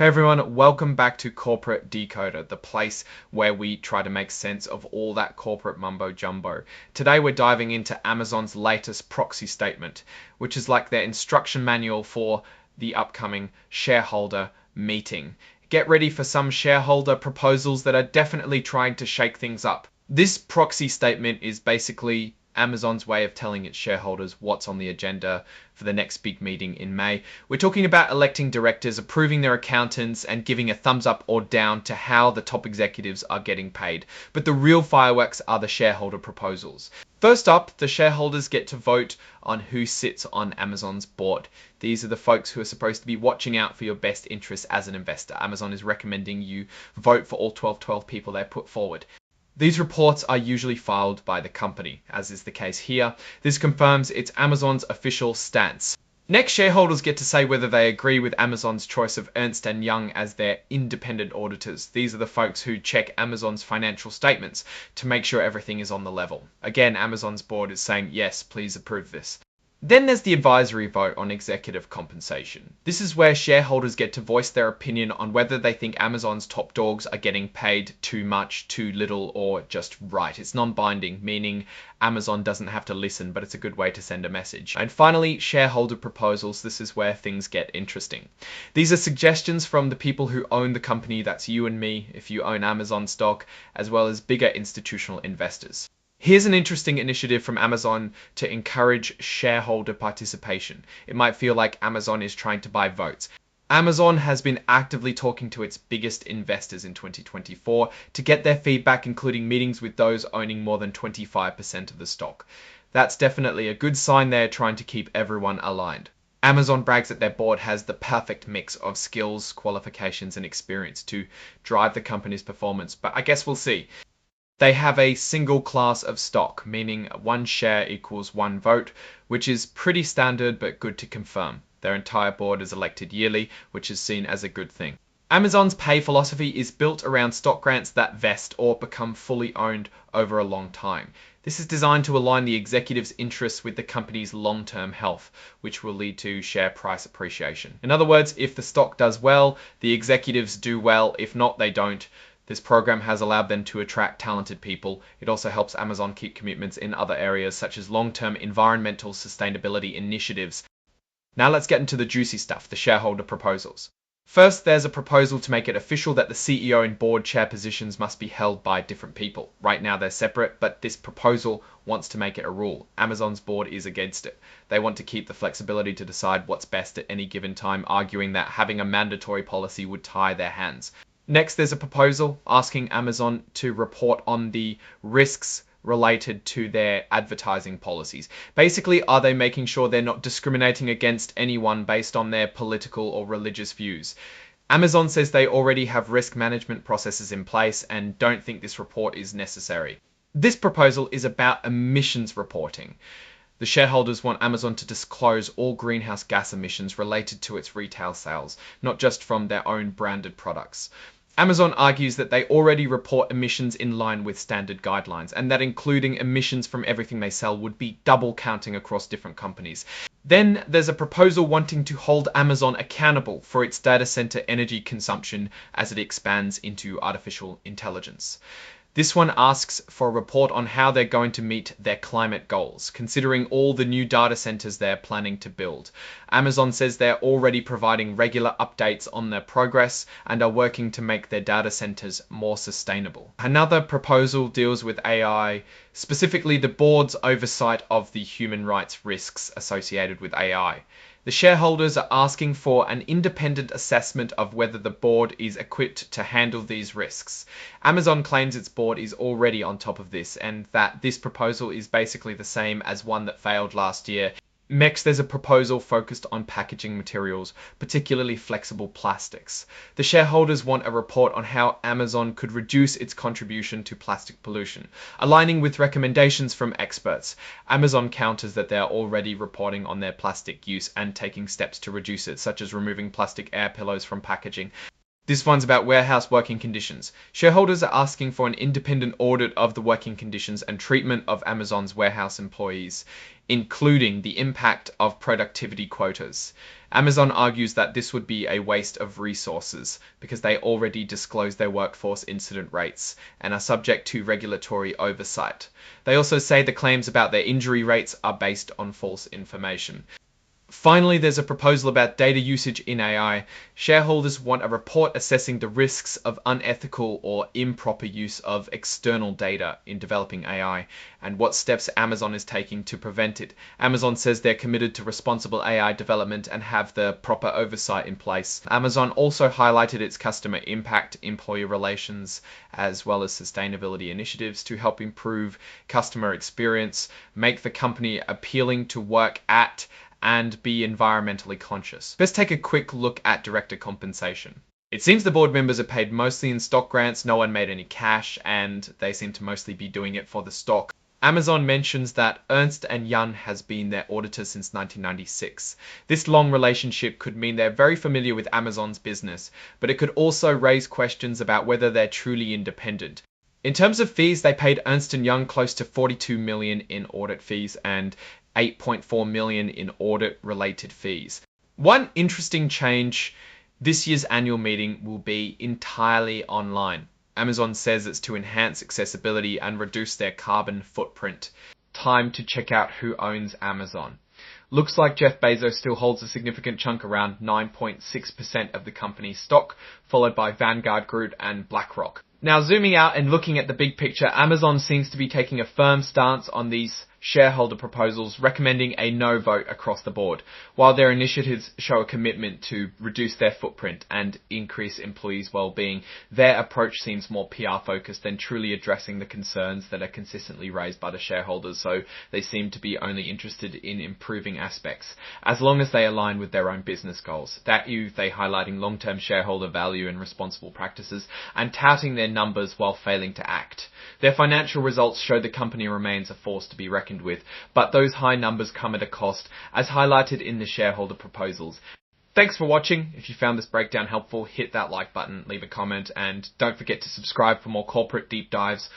Hey everyone, welcome back to Corporate Decoder, the place where we try to make sense of all that corporate mumbo jumbo. Today we're diving into Amazon's latest proxy statement, which is like their instruction manual for the upcoming shareholder meeting. Get ready for some shareholder proposals that are definitely trying to shake things up. This proxy statement is basically Amazon's way of telling its shareholders what's on the agenda for the next big meeting in May. We're talking about electing directors, approving their accountants, and giving a thumbs up or down to how the top executives are getting paid. But the real fireworks are the shareholder proposals. First up, the shareholders get to vote on who sits on Amazon's board. These are the folks who are supposed to be watching out for your best interests as an investor. Amazon is recommending you vote for all 12 people they put forward. These reports are usually filed by the company, as is the case here. This confirms it's Amazon's official stance. Next, shareholders get to say whether they agree with Amazon's choice of Ernst & Young as their independent auditors. These are the folks who check Amazon's financial statements to make sure everything is on the level. Again, Amazon's board is saying, yes, please approve this. Then there's the advisory vote on executive compensation. This is where shareholders get to voice their opinion on whether they think Amazon's top dogs are getting paid too much, too little, or just right. It's non-binding, meaning Amazon doesn't have to listen, but it's a good way to send a message. And finally, shareholder proposals. This is where things get interesting. These are suggestions from the people who own the company. That's you and me, if you own Amazon stock, as well as bigger institutional investors. Here's an interesting initiative from Amazon to encourage shareholder participation. It might feel like Amazon is trying to buy votes. Amazon has been actively talking to its biggest investors in 2024 to get their feedback, including meetings with those owning more than 25% of the stock. That's definitely a good sign they're trying to keep everyone aligned. Amazon brags that their board has the perfect mix of skills, qualifications, and experience to drive the company's performance, but I guess we'll see. They have a single class of stock, meaning one share equals one vote, which is pretty standard but good to confirm. Their entire board is elected yearly, which is seen as a good thing. Amazon's pay philosophy is built around stock grants that vest or become fully owned over a long time. This is designed to align the executives' interests with the company's long-term health, which will lead to share price appreciation. In other words, if the stock does well, the executives do well. If not, they don't. This program has allowed them to attract talented people. It also helps Amazon keep commitments in other areas such as long-term environmental sustainability initiatives. Now let's get into the juicy stuff, the shareholder proposals. First, there's a proposal to make it official that the CEO and board chair positions must be held by different people. Right now they're separate, but this proposal wants to make it a rule. Amazon's board is against it. They want to keep the flexibility to decide what's best at any given time, arguing that having a mandatory policy would tie their hands. Next, there's a proposal asking Amazon to report on the risks related to their advertising policies. Basically, are they making sure they're not discriminating against anyone based on their political or religious views? Amazon says they already have risk management processes in place and don't think this report is necessary. This proposal is about emissions reporting. The shareholders want Amazon to disclose all greenhouse gas emissions related to its retail sales, not just from their own branded products. Amazon argues that they already report emissions in line with standard guidelines, and that including emissions from everything they sell would be double counting across different companies. Then there's a proposal wanting to hold Amazon accountable for its data center energy consumption as it expands into artificial intelligence. This one asks for a report on how they're going to meet their climate goals, considering all the new data centers they're planning to build. Amazon says they're already providing regular updates on their progress and are working to make their data centers more sustainable. Another proposal deals with AI, specifically the board's oversight of the human rights risks associated with AI. The shareholders are asking for an independent assessment of whether the board is equipped to handle these risks. Amazon claims its board is already on top of this and that this proposal is basically the same as one that failed last year. Next, there's a proposal focused on packaging materials, particularly flexible plastics. The shareholders want a report on how Amazon could reduce its contribution to plastic pollution, aligning with recommendations from experts. Amazon counters that they are already reporting on their plastic use and taking steps to reduce it, such as removing plastic air pillows from packaging. This one's about warehouse working conditions. Shareholders are asking for an independent audit of the working conditions and treatment of Amazon's warehouse employees. including the impact of productivity quotas. Amazon argues that this would be a waste of resources because they already disclose their workforce incident rates and are subject to regulatory oversight. They also say the claims about their injury rates are based on false information. Finally, there's a proposal about data usage in AI. Shareholders want a report assessing the risks of unethical or improper use of external data in developing AI and what steps Amazon is taking to prevent it. Amazon says they're committed to responsible AI development and have the proper oversight in place. Amazon also highlighted its customer impact, employee relations, as well as sustainability initiatives to help improve customer experience, make the company appealing to work at, and be environmentally conscious. Let's take a quick look at director compensation. It seems the board members are paid mostly in stock grants, no one made any cash, and they seem to mostly be doing it for the stock. Amazon mentions that Ernst & Young has been their auditor since 1996. This long relationship could mean they're very familiar with Amazon's business, but it could also raise questions about whether they're truly independent. In terms of fees, they paid Ernst & Young close to $42 million in audit fees and $8.4 million in audit-related fees. One interesting change, this year's annual meeting will be entirely online. Amazon says it's to enhance accessibility and reduce their carbon footprint. Time to check out who owns Amazon. Looks like Jeff Bezos still holds a significant chunk, around 9.6% of the company's stock, followed by Vanguard Group and BlackRock. Now, zooming out and looking at the big picture, Amazon seems to be taking a firm stance on these shareholder proposals, recommending a no vote across the board. While their initiatives show a commitment to reduce their footprint and increase employees' well-being, their approach seems more PR focused than truly addressing the concerns that are consistently raised by the shareholders, so they seem to be only interested in improving aspects, as long as they align with their own business goals. That they highlighting long-term shareholder value and responsible practices, and touting their numbers while failing to act. Their financial results show the company remains a force to be reckoned with, but those high numbers come at a cost, as highlighted in the shareholder proposals. Thanks for watching. If you found this breakdown helpful, hit that like button, leave a comment, and don't forget to subscribe for more corporate deep dives.